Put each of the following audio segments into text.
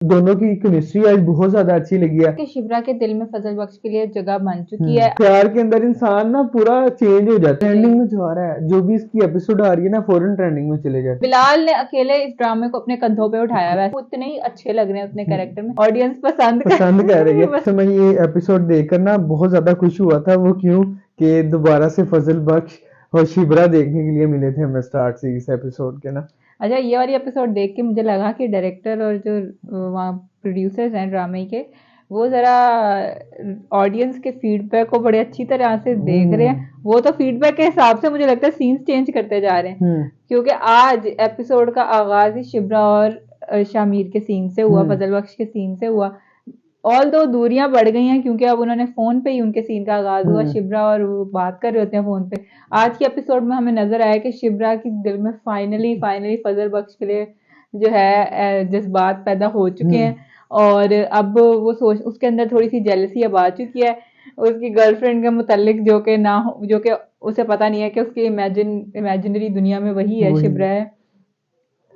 दोनों की केमिस्ट्री आज बहुत ज्यादा अच्छी लगी है कि शिवरा के दिल में फजल बख्श के लिए जगह बन चुकी है। प्यार के अंदर इंसान ना पूरा चेंज हो जाता है। जी। ट्रेंडिंग में जो आ रहा है, जो भी इसकी एपिसोड आ रही है ना, फौरन ट्रेंडिंग में चले जाते बिलाल ने अकेले इस ड्रामे को अपने कंधों पे उठाया हुआ है, वो उतने ही अच्छे लग रहे हैं अपने कैरेक्टर में, ऑडियंस पसंद कर रही है। बस। तो मैं ये एपिसोड देखकर ना बहुत ज्यादा खुश हुआ था। वो क्यों कि दोबारा से फजल बख्श और शिबरा देखने के लिए मिले थे हमें स्टार्ट से इस एपिसोड के ना। अच्छा, ये वाली एपिसोड देख के मुझे लगा कि डायरेक्टर और जो वहाँ प्रोड्यूसर्स हैं ड्रामे के, वो जरा ऑडियंस के फीडबैक को बड़े अच्छी तरह से देख रहे हैं। वो तो फीडबैक के हिसाब से मुझे लगता है सीन्स चेंज करते जा रहे हैं, क्योंकि आज एपिसोड का आगाज ही शिबरा और शामिर के सीन से हुआ, फजल बख्श के सीन से हुआ। ऑल दो दूरियां बढ़ गई हैं, क्योंकि अब उन्होंने फोन पे ही उनके सीन का आगाज हुआ, शिबरा और वो बात कर रहे होते हैं फोन पे। आज की एपिसोड में हमें नजर आया कि शिबरा की दिल में फाइनली फाइनली फजल बख्श के लिए जो है जज्बात पैदा हो चुके हैं, और अब वो सोच उसके अंदर थोड़ी सी जेलसी अब आ चुकी है उसकी गर्लफ्रेंड के मुतालिक, जो कि ना हो, जो कि उसे पता नहीं है कि उसकी इमेजिनरी दुनिया में वही है, शिबरा है।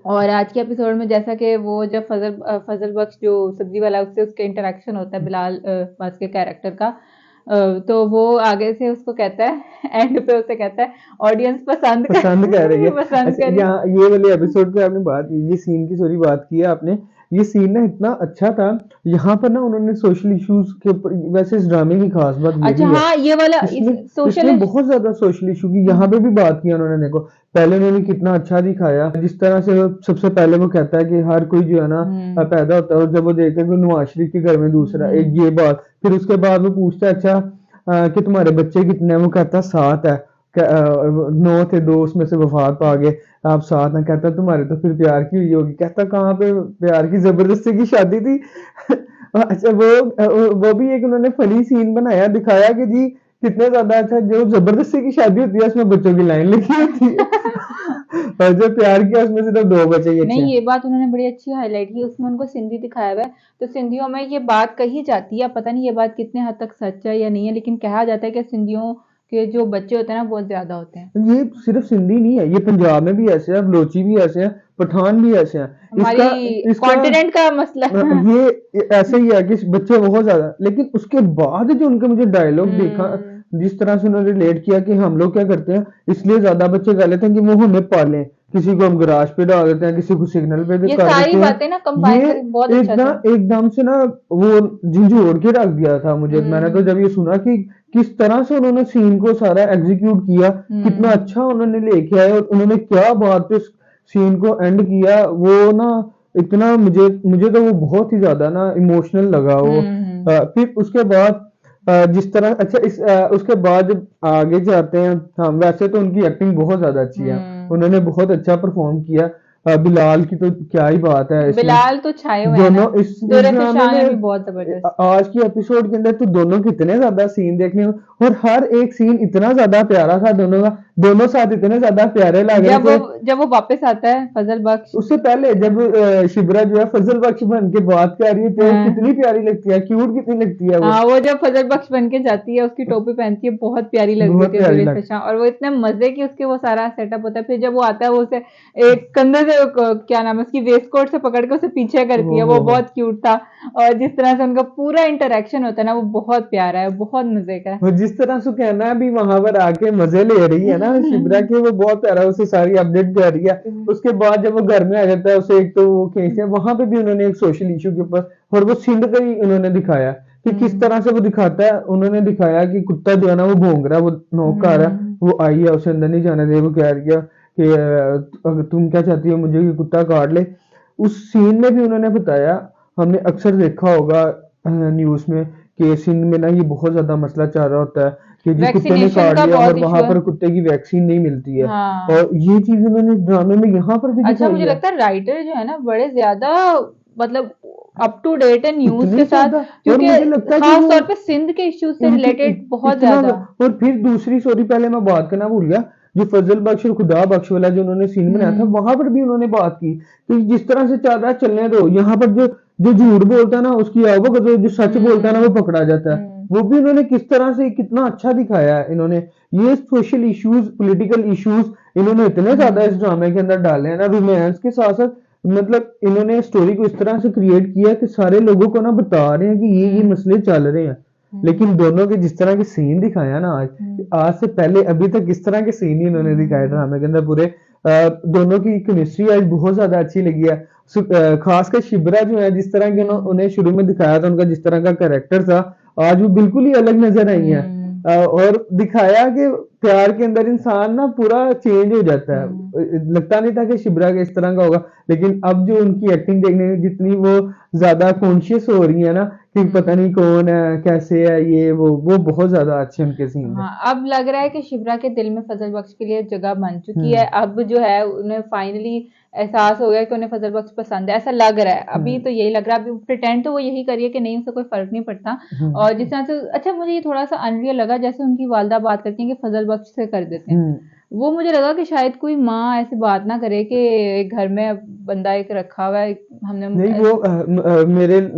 और आज के एपिसोड में जैसा कि वो जब फजल बख्श जो सब्जी वाला उससे उसके इंटरेक्शन होता है बिलाल बस के कैरेक्टर का, तो वो आगे से उसको कहता है, एंड पे उसे कहता है ऑडियंस पसंद कर रही है। पसंद अच्छा, कर यहाँ ये वाले एपिसोड पे आपने बात की, ये सीन की सॉरी बात की है आपने। ये सीन ना इतना अच्छा था। यहाँ पर ना उन्होंने सोशल इश्यूज के ऊपर, वैसे इस ड्रामे की खास बात ये अच्छा भी है, हाँ, ये वाला इसमें बहुत ज्यादा सोशल इशू की यहाँ पे भी बात की उन्होंने। देखो पहले उन्होंने कितना अच्छा दिखाया, जिस तरह से सबसे पहले वो कहता है कि हर कोई जो है ना पैदा होता है, और जब वो देखता है कि नवाज शरीफ के घर में दूसरा, एक ये बात। फिर उसके बाद वो पूछता है अच्छा कि तुम्हारे बच्चे कितने हैं, वो कहता है 7 है। 9 थे, 2 उसमें से वफात पा गए, आप 7 हैं। कहता तुम्हारे तो फिर प्यार की हुई होगी। कहता कहाँ पे प्यार की, जबरदस्ती की शादी थी। अच्छा, वो भी एक उन्होंने फनी सीन बनाया, दिखाया कि जी कितने ज्यादा अच्छा, जो जबरदस्ती की शादी होती है उसमें बच्चों की लाइन लिखी होती है, और जो प्यार की उसमें सिर्फ 2 बच्चे ही अच्छे नहीं, हैं। ये बात उन्होंने बड़ी अच्छी हाईलाइट की, उसमें उनको सिंधी दिखाया हुआ है, तो सिंधियों में ये बात कही जाती है, पता नहीं ये बात कितने हद तक सच है या नहीं है, लेकिन कहा जाता है कि सिंधियों के जो बच्चे होते हैं ना बहुत ज्यादा होते हैं। ये सिर्फ सिंधी नहीं है, ये पंजाब में भी ऐसे हैं, बलोची भी ऐसे हैं, पठान भी ऐसे हैं। इसका हमारी इसका कॉन्टिनेंट का मसला ये ऐसे ही है कि बच्चे बहुत ज्यादा, लेकिन उसके बाद जो उनके मुझे डायलॉग देखा, जिस तरह से उन्होंने रिलेट किया कि हम लोग क्या करते हैं, इसलिए ज्यादा बच्चे कर लेते हैं कि वो हमें पालें। किसी को हम गराज पे डाल देते हैं, किसी को सिग्नल पे ये कर सारी देते बातें ना हैं। कंबाइन ये करके बहुत अच्छा था। एकदम से ना वो झंझोड़ के रख दिया था मुझे। मैंने तो जब ये सुना कि किस तरह से उन्होंने सीन को सारा एग्जीक्यूट किया, कितना अच्छा उन्होंने लेके आए, और उन्होंने क्या बात पे सीन को एंड किया, वो ना इतना मुझे मुझे तो वो बहुत ही ज्यादा ना इमोशनल लगा वो। फिर उसके बाद जिस तरह अच्छा उसके बाद जब आगे जाते हैं, हाँ वैसे तो उनकी एक्टिंग बहुत ज्यादा अच्छी है, उन्होंने बहुत अच्छा परफॉर्म किया। बिलाल की तो क्या ही बात है इसमें, बिलाल तो छाए हुए हैं ना, दोनों इस दुर्रत ड्रामे शान भी में बहुत जबरदस्त। आज की एपिसोड के अंदर तो दोनों कितने ज्यादा सीन देखने को, और हर एक सीन इतना ज्यादा प्यारा था दोनों का, दोनों साथ इतने ज्यादा प्यारे लग रहे थे। जब वो वापस आता है फजल बख्श, उससे पहले जब शिबरा जो है फजल बख्श बन के बात कर रही है, तो कितनी प्यारी लगती है, क्यूट कितनी लगती है वो जब फजल बख्श बन के जाती है, उसकी टोपी पहनती है, बहुत प्यारी लगती बहुत है प्यारी दुल्हन लग पेशा, और वो इतने मजे की उसके वो सारा सेटअप होता है। फिर जब वो आता है, वो उसे एक कंधे से क्या नाम है उसकी वेस्ट कोट से पकड़ के उसे पीछे करती है, वो बहुत क्यूट था। और जिस तरह से उनका पूरा इंटरेक्शन होता है ना, वो बहुत प्यारा है, बहुत मजे का है। वो जिस तरह सुकैना भी वहां पर आके मजे ले रही है ना शिबरा के, वो बहुत प्यारा, उसे सारी अपडेट कर रही है। उसके बाद जब वो घर में आ जाता है, उसे एक तो वो खींचते, वहां पे भी उन्होंने एक सोशल इशू के ऊपर, और वो सिंध का ही उन्होंने दिखाया कि किस तरह से वो दिखाता है। उन्होंने दिखाया कि कुत्ता जो है ना वो भौंक रहा है, वो नोक कर रहा है, वो आई है, उसे अंदर नहीं जाने दे, वो कह रही है कि अगर तुम क्या चाहती हो मुझे कि कुत्ता काट ले। उस सीन में भी उन्होंने बताया, हमने अक्सर देखा होगा न्यूज में कि सिंध में ना ये बहुत ज्यादा मसला चल रहा होता है कि जी कुत्ते ने काट लिया, और वहां पर कुत्ते की वैक्सीन नहीं मिलती है। और ये चीज उन्होंने ड्रामे में यहाँ पर भी अच्छा, दिखाई मुझे है। लगता है राइटर जो है ना बड़े ज्यादा मतलब अप टू डेट है न्यूज इतनी के साथ, ज्यादा, और क्योंकि मुझे लगता है कि खास वो तौर पे सिंध के इश्यूज से रिलेटेड बहुत इतना, ज्यादा। और फिर दूसरी सॉरी पहले मैं बात करना भूल गया, जो फजल बख्श और खुदा बख्श वाला जो उन्होंने सीन बनाया था, वहां पर भी उन्होंने बात की कि जिस तरह से चल रहा है चलने दो। यहाँ पर जो जो झूठ बोलता है ना उसकी आवक, जो सच बोलता है ना वो पकड़ा जाता है। वो भी उन्होंने किस तरह से कितना अच्छा दिखाया है इन्होंने। ये सोशल इश्यूज, पॉलिटिकल इश्यूज इन्होंने इतने ज्यादा इस ड्रामे के अंदर डाले हैं ना, रोमांस के साथ साथ मतलब इन्होंने स्टोरी को इस तरह से क्रिएट किया कि सारे लोगों को ना बता रहे हैं कि ये मसले चल रहे हैं, लेकिन दोनों के जिस तरह के सीन दिखाया ना आज से पहले अभी तक इस तरह के सीन ही इन्होंने दिखाए ड्रामे के अंदर पूरे। दोनों की केमिस्ट्री आज बहुत ज्यादा अच्छी लगी है। खासकर शिबरा जो है, जिस तरह के उन्हें शुरू में दिखाया था, उनका जिस तरह का कैरेक्टर था, आज वो बिल्कुल ही अलग नजर आई है। और दिखाया कि प्यार के अंदर इंसान ना पूरा चेंज हो जाता है। लगता नहीं था कि शिबरा के इस तरह का होगा, लेकिन अब जो उनकी एक्टिंग देखने में जितनी वो ज्यादा कॉन्शियस हो रही है ना कि पता नहीं कौन है, कैसे है, ये वो बहुत ज्यादा अच्छे उनके सीन है। हाँ, अब लग रहा है कि शिप्रा के दिल में फजल बख्श के लिए जगह बन चुकी है। अब जो है उन्हें फाइनली एहसास हो गया कि उन्हें फजल बख्श पसंद है, ऐसा लग रहा है। अभी तो यही लग रहा है, अभी प्रिटेंड तो वो यही करिए कि नहीं, उसे कोई फर्क नहीं पड़ता। और जिस तरह से, अच्छा मुझे ये थोड़ा सा अनरियल लगा जैसे उनकी वालदा बात करती हैं कि फजल बख्श से कर देते हैं। वो मुझे लगा कि शायद कोई माँ ऐसी बात ना करे कि एक घर में बंदा एक रखा हुआ है, हमने नहीं वो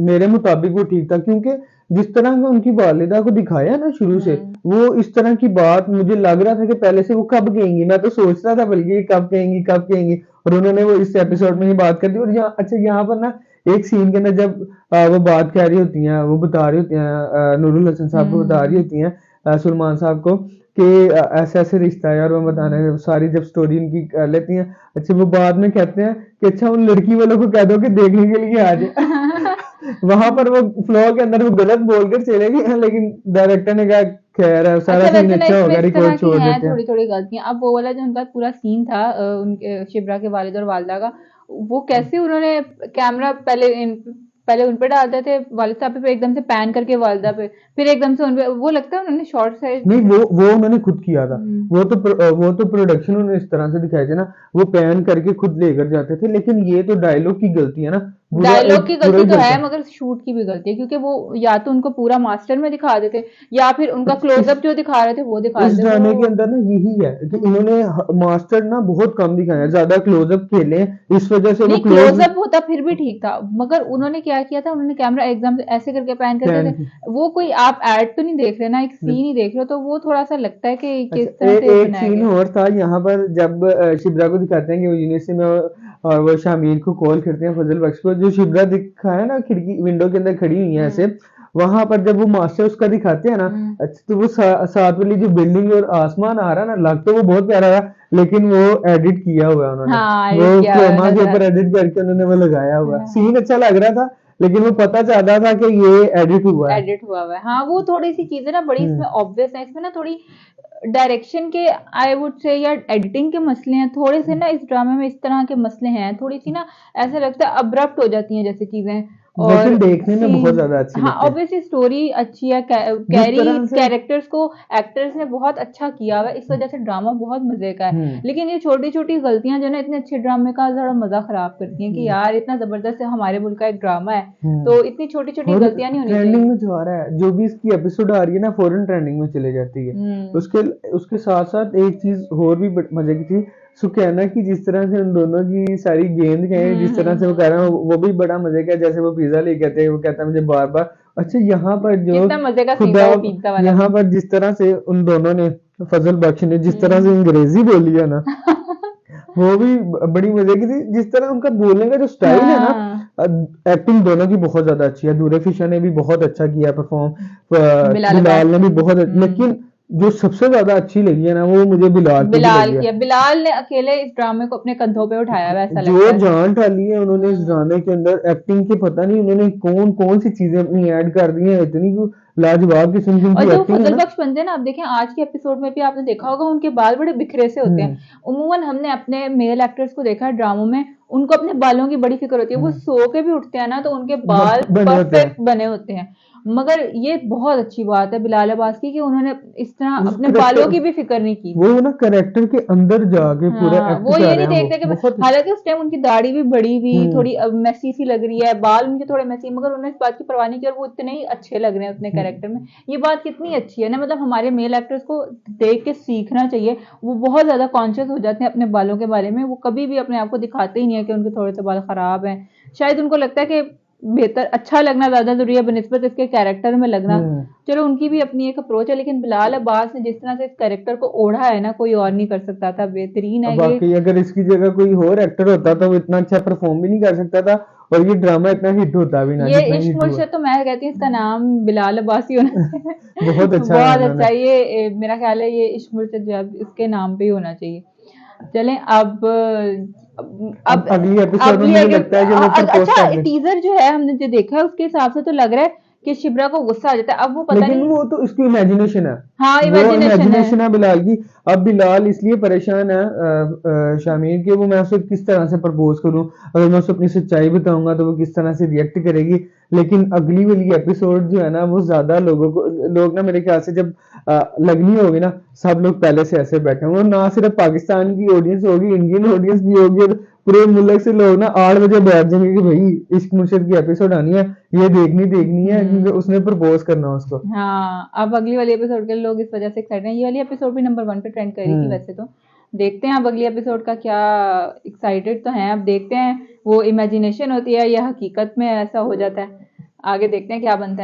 मेरे मुताबिक वो ठीक था, क्योंकि जिस तरह का उनकी वालिदा को दिखाया ना शुरू से, वो इस तरह की बात मुझे लग रहा था कि पहले से वो कब कहेंगी। मैं तो सोच रहा था बल्कि कब कहेंगी, और उन्होंने वो इस एपिसोड में ही बात कर दी। और यहाँ अच्छा यहाँ पर ना एक सीन के अंदर जब वो बात कह रही होती हैं, वो बता रही होती हैं, नूरुल हसन साहब को बता रही होती हैं सलमान साहब को कि ऐसे ऐसे रिश्ता है, और वो बताने सारी जब स्टोरी उनकी कर लेती हैं। अच्छा वो बाद में कहते हैं कि अच्छा उन लड़की वालों को कह दो कि देखने के लिए आ जाए। वहां पर वो फ्लो के अंदर वो गलत बोलकर चले गए, लेकिन डायरेक्टर ने कहा खैर है, सारा अच्छा सीन वैसे ना अच्छा इसमें होगा, इस तरह रिकॉर्ड की छोड़ हैं देते हैं। थोड़ी थोड़ी गलतियां। अब वो वाला जो उनका पूरा सीन था उनके शिप्रा के वालिद और वालदा का, वो कैसे उन्होंने कैमरा पहले उन पे डालते थे वालिद साहब पे, फिर एकदम से पैन करके वालदा पे, फिर एकदम से उन पे, वो लगता है उन्होंने शॉर्ट साइज। नहीं वो उन्होंने खुद किया था। वो तो प्रोडक्शन उन्होंने इस तरह से दिखाए थे ना, वो पैन करके खुद लेकर जाते थे। लेकिन ये तो डायलॉग की गलती है ना, डायलॉग की पूरा गलती ही तो है गलत मगर शूट की भी गलती है, क्योंकि वो या तो उनको पूरा मास्टर में दिखा देते या फिर उनका है। क्लोजअप जो दिखा रहे थे वो दिखा इस देते ड्रामे के वो। अंदर ना यही है कि इन्होंने मास्टर ना बहुत कम दिखाया, ज्यादा क्लोजअप खेले, इस वजह से वो नहीं, क्लोज क्लोजअप होता फिर भी ठीक था, मगर उन्होंने क्या किया था, उन्होंने कैमरा एकदम से ऐसे करके पैन करते पैन थे। वो कोई आप ऐड तो नहीं देख रहे ना, एक सीन ही देख रहे हो, तो वो थोड़ा सा लगता है कि अच्छा किस तरह से एक बनाया सीन गया। और था यहाँ पर, जब शिबरा को दिखाते हैं कि वो यूनिवर्सिटी में और वो शामिर को कॉल करते हैं, फजल बख्श को, जो शिबरा दिखा है ना खिड़की विंडो के अंदर खड़ी हुई है ऐसे, वहां पर जब वो मास्टर उसका दिखाते हैं ना, अच्छा तो वो साथ वाली जो बिल्डिंग और आसमान आ रहा है ना, लग तो वो बहुत प्यारा रहा, लेकिन वो एडिट किया हुआ है उन्होंने, हाँ, वो एडिट किया हुआ है, क्रोमा के नजर ऊपर आता एडिट करके उन्होंने वो लगाया हुआ है। है। सीन अच्छा लग रहा था, लेकिन वो पता चलता था कि ये एडिट हुआ है। एडिट हुआ हुआ है, हाँ। वो थोड़ी सी चीजें ना बड़ी इसमें ऑब्वियस है, इसमें ना थोड़ी डायरेक्शन के आई वुड से या एडिटिंग के मसले हैं थोड़े से ना, इस ड्रामे में इस तरह के मसले हैं, थोड़ी सी ना ऐसा लगता है अब्रप्ट हो जाती हैं जैसे चीजें। और लेकिन देखने में बहुत सीन, ज्यादा अच्छी हाँ लगती है ऑब्वियसली स्टोरी अच्छी है, जिस कैरी तरह से। कैरेक्टर्स को एक्टर्स ने बहुत अच्छा किया हुआ है, इस वजह से ड्रामा बहुत मजे का है। लेकिन ये छोटी छोटी गलतियां जो ना इतने अच्छे ड्रामे का थोड़ा मजा खराब करती हैं कि यार इतना जबरदस्त है, हमारे मुल्क का एक ड्रामा है, तो इतनी छोटी छोटी और गलतियां नहीं होनी ट्रेंडिंग चाहिए। में जो आ रहा है, जो भी इसकी एपिसोड आ रही है ना, फॉरेन ट्रेंडिंग में चले जाती है। उसके उसके साथ साथ एक चीज और भी मजे की थी, सुकैना की जिस तरह से उन दोनों की सारी गेंद गए, जिस तरह से वो कह रहा है, वो भी बड़ा मजे का। जैसे वो पिज्जा ले कहते हैं, वो कहता है मुझे बार बार। अच्छा यहाँ पर जो कितना मजे का सीन खुदा, था वो पिज्जा वाला यहाँ भी। पर जिस तरह से उन दोनों ने, फजल बख्श ने जिस तरह से अंग्रेजी बोली है ना, वो भी बड़ी मजे की थी। जिस तरह उनका बोलने का जो स्टाइल है ना, हाँ, एक्टिंग दोनों की बहुत ज्यादा अच्छी है। दूरे फिशा ने भी बहुत अच्छा किया परफॉर्म, बिलाल बिलाल अब्बास ने भी बहुत लेकिन जो सबसे ज्यादा अच्छी लगी है ना, वो मुझे बिलाल की ही बिलाल लगी है। किया, बिलाल ने अकेले इस ड्रामे को अपने कंधों पे उठाया हुआ ऐसा जो लगता है। जान डाली है उन्होंने इस ड्रामे के अंदर एक्टिंग के, पता नहीं उन्होंने कौन कौन सी चीजें अपनी ऐड कर दी हैं, इतनी लाजवाब किस्म की और उनकी जो एक्टिंग है फजल ना। बख्श बनते हैं ना, आप देखें आज के एपिसोड में भी आपने देखा होगा उनके बाल बड़े बिखरे से होते हैं। उमूमन हमने अपने मेल एक्टर्स को देखा है ड्रामों में, उनको अपने बालों की बड़ी फिक्र होती है, वो सो के भी उठते हैं ना तो उनके बाल बने होते हैं। परफेक्ट बने होते हैं। मगर ये बहुत अच्छी बात है बिलाल अब्बास की कि उन्होंने इस तरह उस अपने बालों करेक्टर, की भी फिक्र नहीं की। वो ना करेक्टर के अंदर जाके पूरा हाँ, एक्ट वो कर ये रहे नहीं हैं, वो देखते कि बहुत। हालांकि उस टाइम उनकी दाढ़ी भी बड़ी हुई थोड़ी मेसी सी लग रही है, बाल उनके थोड़े मेसी, मगर उन्होंने इस बात की परवाह नहीं की और वो इतने ही अच्छे लग रहे हैं अपने कैरेक्टर में। ये बात कितनी अच्छी है ना, मतलब हमारे मेल एक्टर्स को देख के सीखना चाहिए। वो बहुत ज्यादा कॉन्शियस हो जाते हैं अपने बालों के बारे में, वो कभी भी अपने आप को दिखाते ही नहीं है कि उनके थोड़े से बाल खराब हैं। शायद उनको लगता है कि बेहतर अच्छा लगना ज्यादा जरूरी है बनिस्बत इसके कैरेक्टर में लगना। चलो उनकी भी अपनी एक अप्रोच है, लेकिन बिलाल अब्बास ने जिस तरह से इस कैरेक्टर को ओढ़ा है ना, कोई और नहीं कर सकता था। बेहतरीन है अब ये। वाकई अगर इसकी जगह कोई और एक्टर होता तो वो इतना अच्छा परफॉर्म भी नहीं कर सकता था, और ये ड्रामा इतना हिट होता भी ना ये जितना इश्क हिट हुआ। मुर्शिद तो मैं कहती हूँ इसका नाम बिलाल अब्बास ही होना चाहिए। बहुत अच्छा बहुत गाना अच्छा है। ये मेरा ख्याल है ये इश्क मुर्शिद जो है इसके नाम पे ही होना चाहिए। चलें अब अब अगली एपिसोड में मुझे लगता है कि वो प्रपोज अच्छा कर ले। टीजर जो है हमने जो देखा है उसके हिसाब से तो लग रहा है कि शिब्रा को गुस्सा आ जाता है। अब वो पता लेकिन नहीं। वो तो उसकी इमेजिनेशन है, हाँ वो इमेजिनेशन है। इमेजिनेशन है बिलाल की। अब बिलाल इसलिए परेशान है शामीर कि वो मैं उसे किस तरह से प्रपोज करूं, अगर मैं उसे अपनी सच्चाई बताऊंगा तो वो किस तरह से रिएक्ट करेगी। लेकिन अगली वाली एपिसोड जो है ना वो ज्यादा लोग ना मेरे ख्याल से जब लगनी होगी ना, सब लोग पहले से ऐसे बैठे होंगे, और ना सिर्फ पाकिस्तान की ऑडियंस होगी, इंडियन ऑडियंस भी होगी, और पूरे मुल्क से लोग ना 8 बजे बैठ जाएंगे कि भाई इश्क मुर्शिद की एपिसोड आनी है, ये देखनी है, क्योंकि उसने प्रपोज करना है उसको। हाँ अब अगली वाली एपिसोड के लोग इस वजह से एक्साइटेड हैं। ये वाली एपिसोड भी नंबर 1 पे ट्रेंड कर रही थी हम्म। वैसे तो। देखते हैं अब अगली एपिसोड का क्या। एक्साइटेड तो हैं, अब देखते हैं वो इमेजिनेशन होती है या हकीकत में ऐसा हो जाता है। आगे देखते हैं क्या बनता है।